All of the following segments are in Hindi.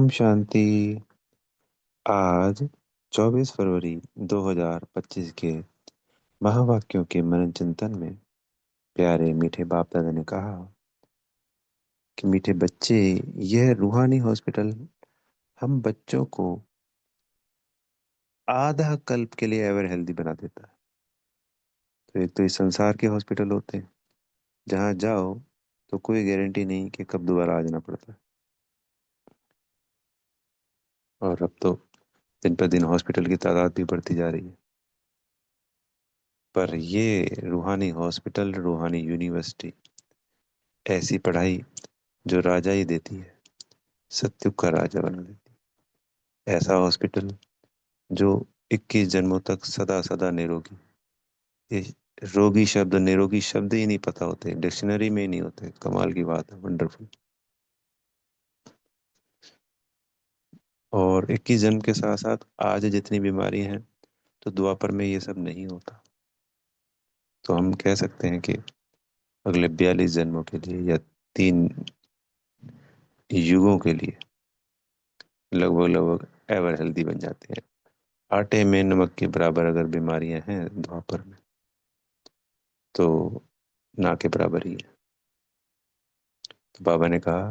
ओम शांति। आज 24 फरवरी 2025 के महावाक्यों के मनन चिंतन में प्यारे मीठे बाप दादा ने कहा कि मीठे बच्चे, यह रूहानी हॉस्पिटल हम बच्चों को आधा कल्प के लिए एवर हेल्दी बना देता है। तो एक तो इस संसार के हॉस्पिटल होते हैं जहाँ जाओ तो कोई गारंटी नहीं कि कब दोबारा आ जाना पड़ता है। और अब तो दिन पर दिन हॉस्पिटल की तादाद भी बढ़ती जा रही है। पर ये रूहानी हॉस्पिटल, रूहानी यूनिवर्सिटी, ऐसी पढ़ाई जो राजा ही देती है, सत्युग का राजा बना देती है। ऐसा हॉस्पिटल जो 21 जन्मों तक सदा सदा निरोगी। ये रोगी शब्द, निरोगी शब्द ही नहीं पता होते, डिक्शनरी में ही नहीं होते। कमाल की बात है, वंडरफुल। और 21 जन्म के साथ साथ आज जितनी बीमारी हैं, तो द्वापर में ये सब नहीं होता। तो हम कह सकते हैं कि अगले 42 जन्मों के लिए या 3 युगों के लिए लगभग लगभग एवर हेल्दी बन जाते हैं। आटे में नमक के बराबर अगर बीमारियां हैं द्वापर में, तो ना के बराबर ही है। तो बाबा ने कहा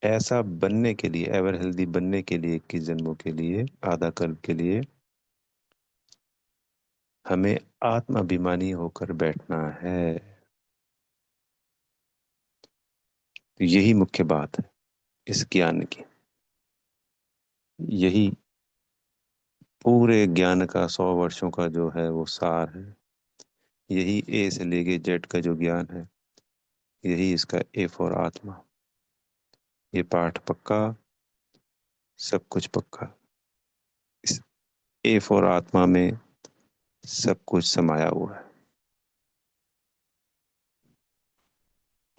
ऐसा बनने के लिए, एवर हेल्दी बनने के लिए, 21 जन्मों के लिए, आधा कल्प के लिए, हमें आत्माभिमानी होकर बैठना है। तो यही मुख्य बात है इस ज्ञान की। यही पूरे ज्ञान का 100 वर्षों का जो है वो सार है। यही ए से लेके जेड का जो ज्ञान है, यही इसका ए फॉर आत्मा। ये पाठ पक्का, सब कुछ पक्का। इस ए फॉर आत्मा में सब कुछ समाया हुआ है।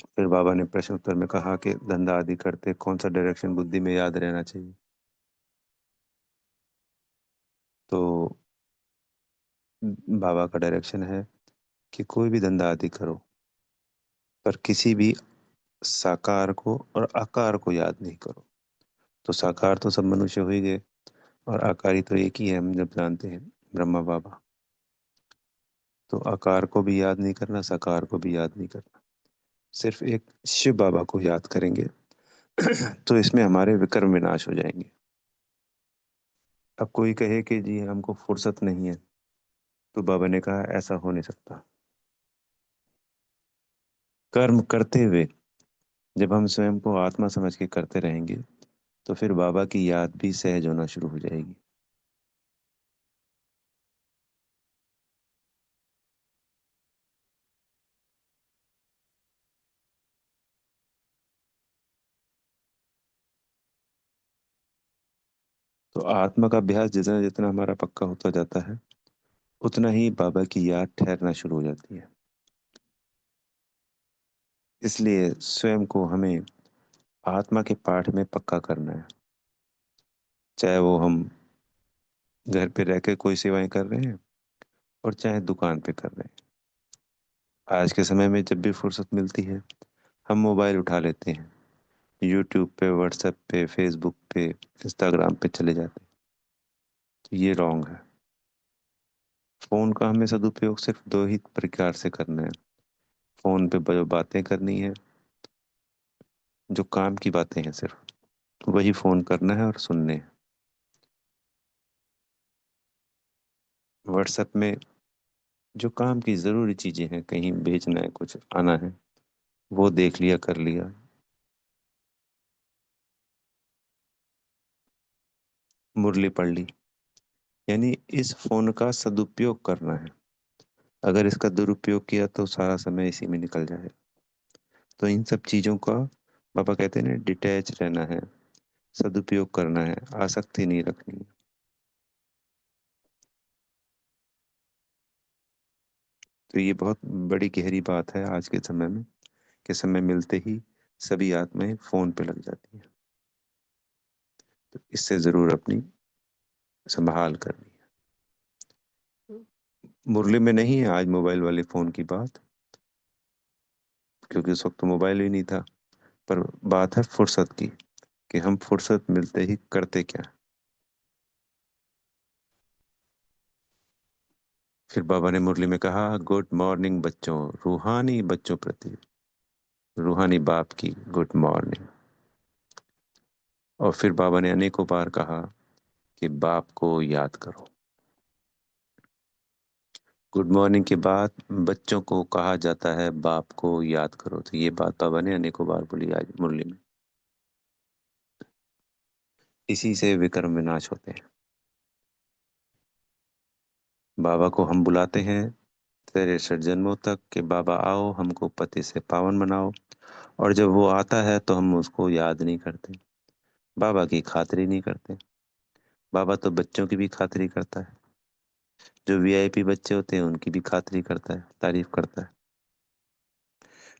फिर बाबा ने प्रश्न उत्तर में कहा कि धंधा आदि करते कौन सा डायरेक्शन बुद्धि में याद रहना चाहिए। तो बाबा का डायरेक्शन है कि कोई भी धंधा आदि करो, पर किसी भी साकार को और आकार को याद नहीं करो। तो साकार तो सब मनुष्य हो ही गए, और आकारी तो एक ही है, हम जब जानते हैं, ब्रह्मा बाबा। तो आकार को भी याद नहीं करना, साकार को भी याद नहीं करना, सिर्फ एक शिव बाबा को याद करेंगे तो इसमें हमारे विकर्म विनाश हो जाएंगे। अब कोई कहे कि जी हमको फुर्सत नहीं है, तो बाबा ने कहा ऐसा हो नहीं सकता। कर्म करते हुए जब हम स्वयं को आत्मा समझ के करते रहेंगे, तो फिर बाबा की याद भी सहज होना शुरू हो जाएगी। तो आत्मा का अभ्यास जितना जितना हमारा पक्का होता जाता है, उतना ही बाबा की याद ठहरना शुरू हो जाती है। इसलिए स्वयं को हमें आत्मा के पाठ में पक्का करना है। चाहे वो हम घर पे रह के कोई सेवाएं कर रहे हैं, और चाहे दुकान पे कर रहे हैं। आज के समय में जब भी फुर्सत मिलती है, हम मोबाइल उठा लेते हैं, यूट्यूब पे, व्हाट्सएप पे, फेसबुक पे, इंस्टाग्राम पे चले जाते हैं। तो ये रॉन्ग है। फोन का हमें सदुपयोग सिर्फ दो ही प्रकार से करना है। फोन पे जो बातें करनी है, जो काम की बातें हैं सिर्फ, वही फोन करना है और सुनने हैं। व्हाट्सएप में जो काम की जरूरी चीजें हैं, कहीं भेजना है, कुछ आना है, वो देख लिया, कर लिया। मुरली पढ़ ली। यानी इस फोन का सदुपयोग करना है। अगर इसका दुरुपयोग किया तो सारा समय इसी में निकल जाए। तो इन सब चीजों का पापा कहते हैं ना, डिटैच रहना है, सदुपयोग करना है, आसक्ति नहीं रखनी है। तो ये बहुत बड़ी गहरी बात है आज के समय में, कि समय मिलते ही सभी आत्माएं फोन पे लग जाती हैं। तो इससे जरूर अपनी संभाल करनी है। मुरली में नहीं है आज मोबाइल वाले फोन की बात, क्योंकि उस वक्त तो मोबाइल ही नहीं था। पर बात है फुर्सत की। कि हम फुर्सत मिलते ही करते क्या। फिर बाबा ने मुरली में कहा, गुड मॉर्निंग बच्चों, रूहानी बच्चों प्रति, रूहानी बाप की गुड मॉर्निंग। और फिर बाबा ने अनेकों बार कहा कि बाप को याद करो। गुड मॉर्निंग के बाद बच्चों को कहा जाता है बाप को याद करो। तो ये बात बाबा ने अनेकों बार बोली आज मुरली में। इसी से विक्रम विनाश होते हैं। बाबा को हम बुलाते हैं तेरे जन्मों तक कि बाबा आओ हमको पति से पावन बनाओ। और जब वो आता है तो हम उसको याद नहीं करते, बाबा की खातिरी नहीं करते। बाबा तो बच्चों की भी खातिरी करता है। जो वीआईपी बच्चे होते हैं उनकी भी खातिरी करता है, तारीफ करता है।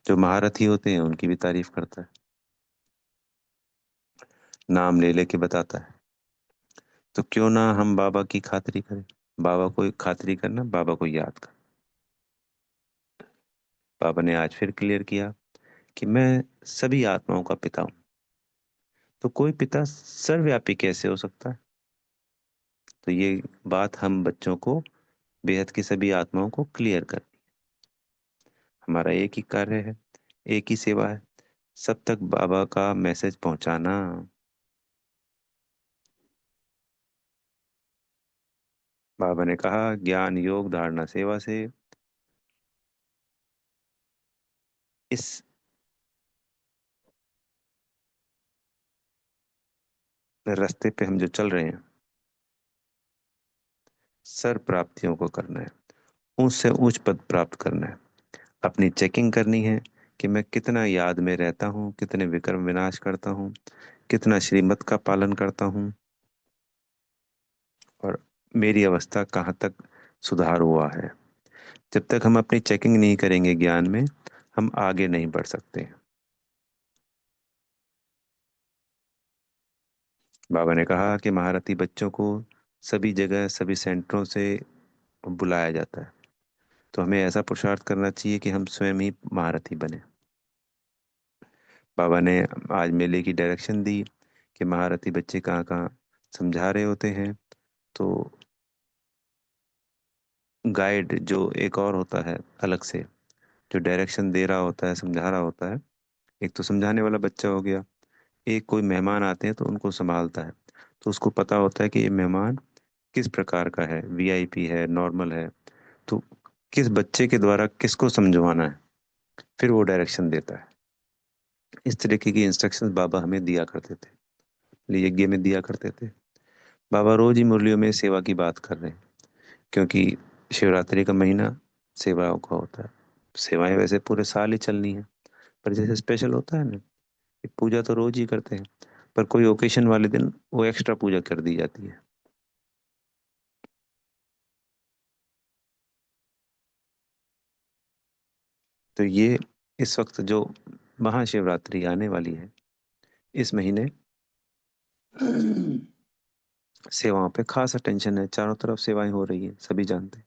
जो महारथी होते हैं उनकी भी तारीफ करता है, नाम ले लेके बताता है। तो क्यों ना हम बाबा की खातिरी करें। बाबा को खातिरी करना, बाबा को याद कर। बाबा ने आज फिर क्लियर किया कि मैं सभी आत्माओं का पिता हूँ। तो कोई पिता सर्वव्यापी कैसे हो सकता है। तो ये बात हम बच्चों को, बेहद की सभी आत्माओं को क्लियर कर। हमारा एक ही कार्य है, एक ही सेवा है, सब तक बाबा का मैसेज पहुंचाना। बाबा ने कहा ज्ञान योग धारणा सेवा से इस रास्ते पे हम जो चल रहे हैं, सर्व प्राप्तियों को करना है, ऊंच से ऊंच पद प्राप्त करना है। अपनी चेकिंग करनी है कि मैं कितना याद में रहता हूँ, कितने विक्रम विनाश करता हूँ, कितना श्रीमत का पालन करता हूँ, और मेरी अवस्था कहाँ तक सुधार हुआ है। जब तक हम अपनी चेकिंग नहीं करेंगे ज्ञान में, हम आगे नहीं बढ़ सकते। बाबा ने कहा कि महारथी बच्चों को सभी जगह सभी सेंटरों से बुलाया जाता है। तो हमें ऐसा पुरुषार्थ करना चाहिए कि हम स्वयं ही महारथी बने। बाबा ने आज मेले की डायरेक्शन दी कि महारथी बच्चे कहाँ कहाँ समझा रहे होते हैं। तो गाइड जो एक और होता है अलग से, जो डायरेक्शन दे रहा होता है, समझा रहा होता है। एक तो समझाने वाला बच्चा हो गया, एक कोई मेहमान आते हैं तो उनको संभालता है। तो उसको पता होता है कि ये मेहमान किस प्रकार का है, वीआईपी है, नॉर्मल है। तो किस बच्चे के द्वारा किसको समझवाना है, फिर वो डायरेक्शन देता है। इस तरीके की इंस्ट्रक्शंस बाबा हमें दिया करते थे, यज्ञ में दिया करते थे। बाबा रोज ही मुरलियों में सेवा की बात कर रहे हैं, क्योंकि शिवरात्रि का महीना सेवाओं का होता है। सेवाएं वैसे पूरे साल ही चलनी है, पर जैसे स्पेशल होता है ना, कि पूजा तो रोज ही करते हैं, पर कोई ओकेशन वाले दिन वो एक्स्ट्रा पूजा कर दी जाती है। तो ये इस वक्त जो महाशिवरात्रि आने वाली है, इस महीने सेवाओं पे खास अटेंशन है। चारों तरफ सेवाएं हो रही है, सभी जानते हैं।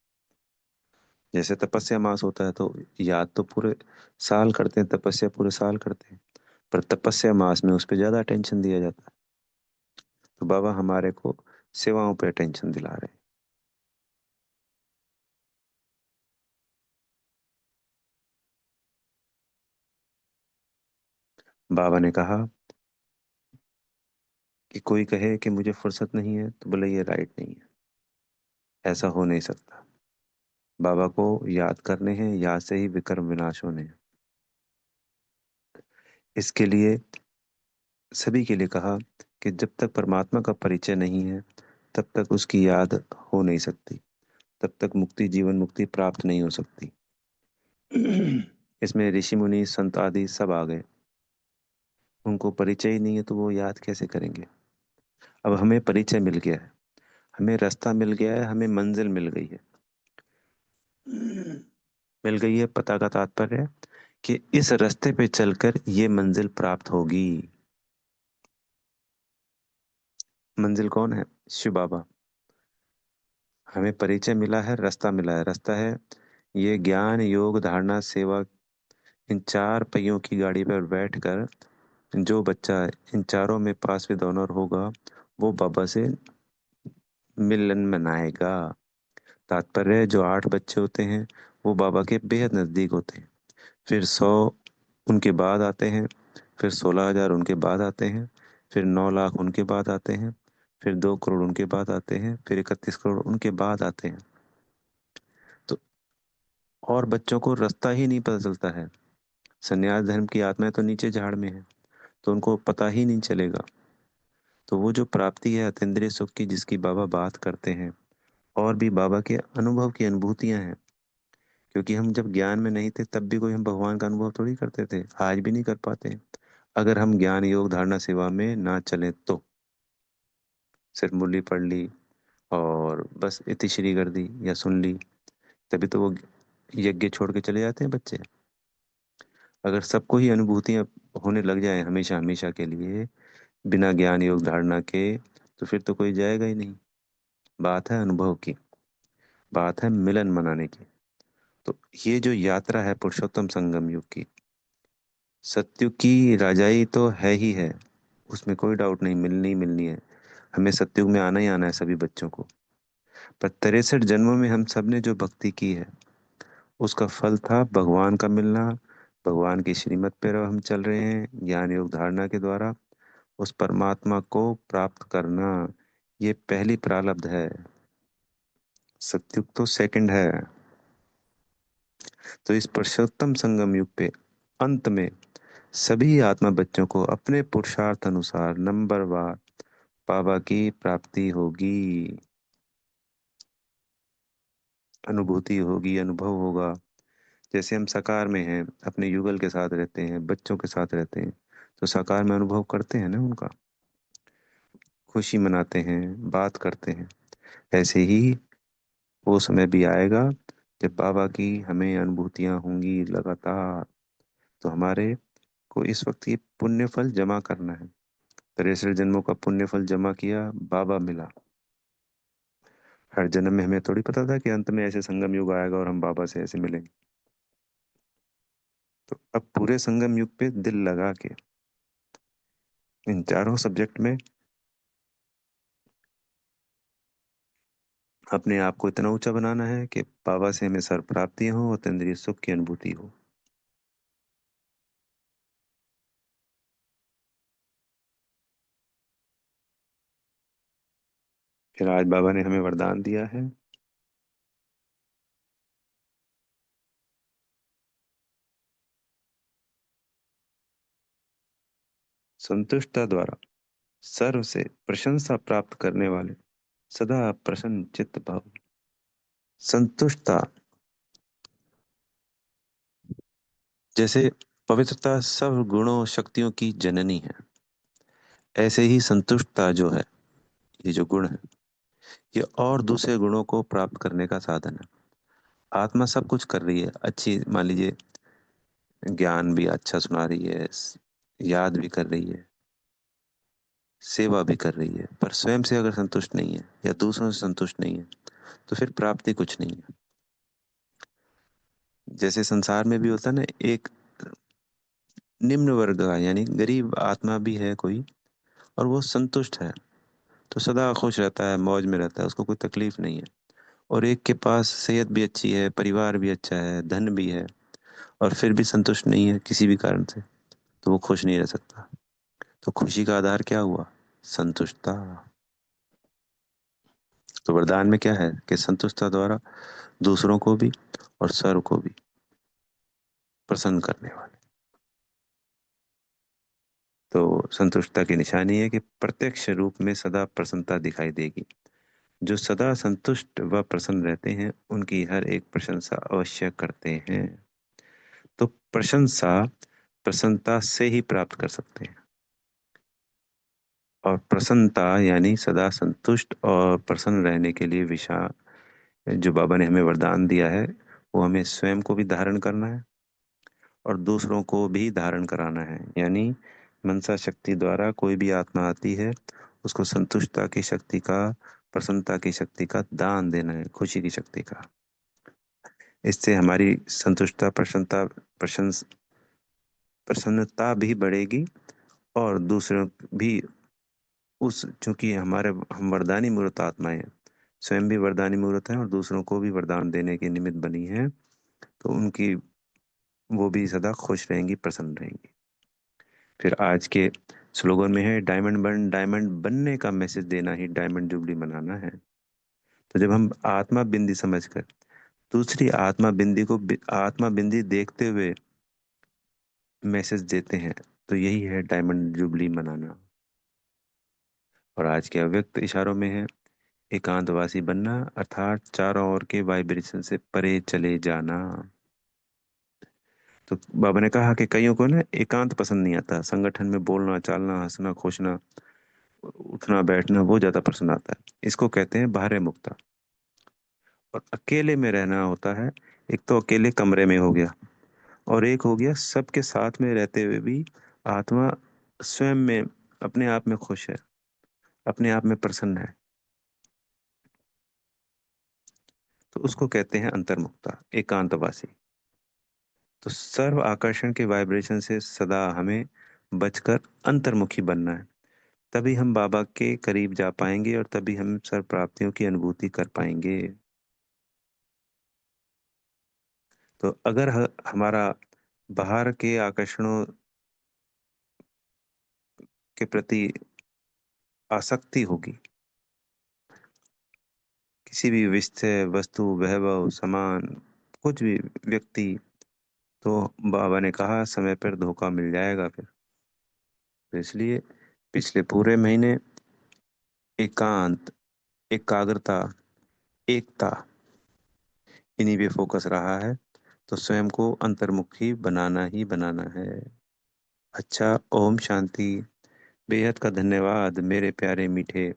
जैसे तपस्या मास होता है तो याद तो पूरे साल करते हैं, तपस्या पूरे साल करते हैं, पर तपस्या मास में उस पर ज्यादा अटेंशन दिया जाता है। तो बाबा हमारे को सेवाओं पे अटेंशन दिला रहे हैं। बाबा ने कहा कि कोई कहे कि मुझे फुर्सत नहीं है, तो बोले ये राइट नहीं है, ऐसा हो नहीं सकता। बाबा को याद करने हैं, याद से ही विक्रम विनाश होने हैं। इसके लिए सभी के लिए कहा कि जब तक परमात्मा का परिचय नहीं है, तब तक उसकी याद हो नहीं सकती, तब तक मुक्ति, जीवन मुक्ति प्राप्त नहीं हो सकती। इसमें ऋषि मुनि संत आदि सब आ गए। उनको परिचय ही नहीं है तो वो याद कैसे करेंगे। अब हमें परिचय मिल गया है, हमें रास्ता मिल गया है, हमें मंजिल मिल गई है। मिल गई है, पता का तात्पर्य है कि इस रास्ते पे चलकर ये मंजिल प्राप्त होगी। मंजिल कौन है? शिव बाबा। हमें परिचय मिला है, रास्ता मिला है। रास्ता है ये ज्ञान योग धारणा सेवा, इन चार पहियों की गाड़ी पर बैठकर जो बच्चा इन चारों में पास विद ऑनर होगा वो बाबा से मिलन मनाएगा। तात्पर्य जो 8 बच्चे होते हैं वो बाबा के बेहद नजदीक होते हैं। फिर 100 उनके बाद आते हैं, फिर 16,000 उनके बाद आते हैं, फिर 9 लाख उनके बाद आते हैं, फिर 2 करोड़ उनके बाद आते हैं, फिर 31 करोड़ उनके बाद आते हैं। तो और बच्चों को रास्ता ही नहीं पता चलता है। संन्यास धर्म की आत्माएं तो नीचे झाड़ में है, तो उनको पता ही नहीं चलेगा। तो वो जो प्राप्ति है अतीन्द्रिय सुख की जिसकी बाबा बात करते हैं, और भी बाबा के अनुभव की अनुभूतियां हैं। क्योंकि हम जब ज्ञान में नहीं थे तब भी कोई हम भगवान का अनुभव थोड़ी करते थे, आज भी नहीं कर पाते हैं। अगर हम ज्ञान योग धारणा सेवा में ना चले तो सिर्फ मुरली पढ़ ली और बस इतिश्री कर दी या सुन ली, तभी तो वो यज्ञ छोड़ के चले जाते हैं बच्चे। अगर सबको ही अनुभूतियां होने लग जाए हमेशा हमेशा के लिए बिना ज्ञान योग धारणा के, तो फिर तो कोई जाएगा ही नहीं। बात है अनुभव की, बात है मिलन मनाने की। तो ये जो यात्रा है पुरुषोत्तम संगम युग की, सत्युग की राजाई तो है ही है, उसमें कोई डाउट नहीं, मिलनी ही मिलनी है। हमें सत्युग में आना ही आना है सभी बच्चों को। पर 63 जन्मों में हम सब ने जो भक्ति की है उसका फल था भगवान का मिलना। भगवान की श्रीमत पर हम चल रहे हैं ज्ञान योग धारणा के द्वारा, उस परमात्मा को प्राप्त करना। ये पहली प्रारब्ध है। सत्युग तो सेकंड है। तो इस पुरुषोत्तम संगम युग पे अंत में सभी आत्मा बच्चों को अपने पुरुषार्थ अनुसार नंबरवार बाबा की प्राप्ति होगी, अनुभूति होगी, अनुभव होगा। जैसे हम साकार में हैं, अपने युगल के साथ रहते हैं, बच्चों के साथ रहते हैं, तो साकार में अनुभव करते हैं ना उनका, खुशी मनाते हैं, बात करते हैं। ऐसे ही वो समय भी आएगा जब बाबा की हमें अनुभूतियां होंगी लगातार। तो हमारे को इस वक्त ये पुण्य फल जमा करना है। 63 जन्मों का पुण्य फल जमा किया, बाबा मिला। हर जन्म में हमें थोड़ी पता था कि अंत में ऐसे संगम युग आएगा और हम बाबा से ऐसे मिलेंगे। तो अब पूरे संगम युग पे दिल लगा के इन चारों सब्जेक्ट में अपने आप को इतना ऊंचा बनाना है कि बाबा से हमें सर्व प्राप्तियां हो और इंद्रिय सुख की अनुभूति हो। फिर आज बाबा ने हमें वरदान दिया है, संतुष्टता द्वारा सर्व से प्रशंसा प्राप्त करने वाले सदा प्रसन्न चित्त भाव। संतुष्टता, जैसे पवित्रता सब गुणों शक्तियों की जननी है, ऐसे ही संतुष्टता जो है, ये जो गुण है, ये और दूसरे गुणों को प्राप्त करने का साधन है। आत्मा सब कुछ कर रही है अच्छी, मान लीजिए ज्ञान भी अच्छा सुना रही है, याद भी कर रही है, सेवा भी कर रही है, पर स्वयं से अगर संतुष्ट नहीं है या दूसरों से संतुष्ट नहीं है तो फिर प्राप्ति कुछ नहीं है। जैसे संसार में भी होता है ना, एक निम्न वर्ग का यानी गरीब आत्मा भी है कोई, और वो संतुष्ट है, तो सदा खुश रहता है, मौज में रहता है, उसको कोई तकलीफ नहीं है। और एक के पास सेहत भी अच्छी है, परिवार भी अच्छा है, धन भी है, और फिर भी संतुष्ट नहीं है किसी भी कारण से, तो वो खुश नहीं रह सकता। तो खुशी का आधार क्या हुआ? संतुष्टता। तो वरदान में क्या है कि संतुष्टता द्वारा दूसरों को भी और सर्व को भी प्रसन्न करने वाले। तो संतुष्टता की निशानी है कि प्रत्यक्ष रूप में सदा प्रसन्नता दिखाई देगी। जो सदा संतुष्ट व प्रसन्न रहते हैं उनकी हर एक प्रशंसा अवश्य करते हैं। तो प्रशंसा प्रसन्नता से ही प्राप्त कर सकते हैं, और प्रसन्नता यानी सदा संतुष्ट और प्रसन्न रहने के लिए विशा जो बाबा ने हमें वरदान दिया है, वो हमें स्वयं को भी धारण करना है और दूसरों को भी धारण कराना है। यानी मनसा शक्ति द्वारा कोई भी आत्मा आती है उसको संतुष्टता की शक्ति का, प्रसन्नता की शक्ति का दान देना है, खुशी की शक्ति का। इससे हमारी संतुष्टता प्रसन्नता प्रशंस प्रसन्नता भी बढ़ेगी, और दूसरों भी उस, चूंकि हम वरदानी मूर्त आत्माएं हैं, स्वयं भी वरदानी मूर्त हैं और दूसरों को भी वरदान देने के निमित्त बनी हैं, तो उनकी वो भी सदा खुश रहेंगी, प्रसन्न रहेंगी। फिर आज के स्लोगन में है, डायमंड बनने का मैसेज देना ही डायमंड जुबली मनाना है। तो जब हम आत्मा बिंदी समझकर दूसरी आत्मा बिंदी देखते हुए मैसेज देते हैं, तो यही है डायमंड जुबली मनाना। और आज के अव्यक्त इशारों में है, एकांतवासी बनना, अर्थात चारों ओर के वाइब्रेशन से परे चले जाना। तो बाबा ने कहा कि कईयों को ना एकांत पसंद नहीं आता, संगठन में बोलना चालना हंसना खोशना उठना बैठना वो ज्यादा पसंद आता है। इसको कहते हैं बाहर मुक्ता। और अकेले में रहना होता है, एक तो अकेले कमरे में हो गया, और एक हो गया सबके साथ में रहते हुए भी आत्मा स्वयं में अपने आप में खुश है, अपने आप में प्रसन्न है, तो उसको कहते हैं अंतर्मुक्ता, एकांतवासी। तो सर्व आकर्षण के वाइब्रेशन से सदा हमें बचकर अंतर्मुखी बनना है। तभी हम बाबा के करीब जा पाएंगे और तभी हम सर्व प्राप्तियों की अनुभूति कर पाएंगे। तो अगर हमारा बाहर के आकर्षणों के प्रति आसक्ति होगी, किसी भी विषय वस्तु वैभव सामान कुछ भी व्यक्ति, तो बाबा ने कहा समय पर धोखा मिल जाएगा फिर। तो इसलिए पिछले पूरे महीने एकांत, एकाग्रता, एकता, इन्हीं पे फोकस रहा है। तो स्वयं को अंतर्मुखी बनाना ही बनाना है। अच्छा, ओम शांति। बेहद का धन्यवाद मेरे प्यारे मीठे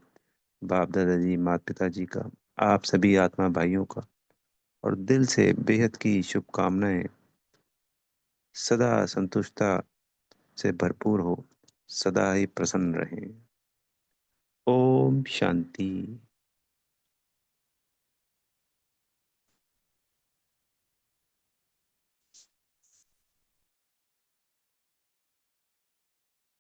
बाप दादाजी माता पिताजी का, आप सभी आत्मा भाइयों का, और दिल से बेहद की शुभकामनाएं। सदा संतुष्टता से भरपूर हो, सदा ही प्रसन्न रहें। ओम शांति।